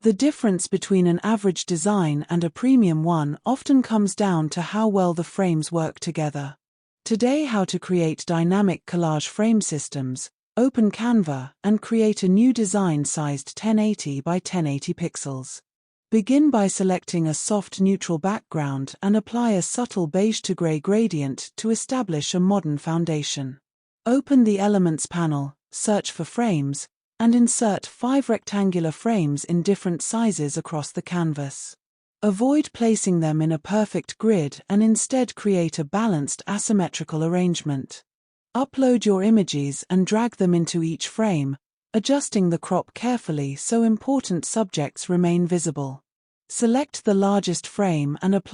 The difference between an average design and a premium one often comes down to how well the frames work together. Today, how to create dynamic collage frame systems. Open Canva and create a new design sized 1080 by 1080 pixels. Begin by selecting a soft neutral background and apply a subtle beige to gray gradient to establish a modern foundation. Open the Elements panel, search for frames, and insert 5 rectangular frames in different sizes across the canvas. Avoid placing them in a perfect grid and instead create a balanced asymmetrical arrangement. Upload your images and drag them into each frame, adjusting the crop carefully so important subjects remain visible. Select the largest frame and apply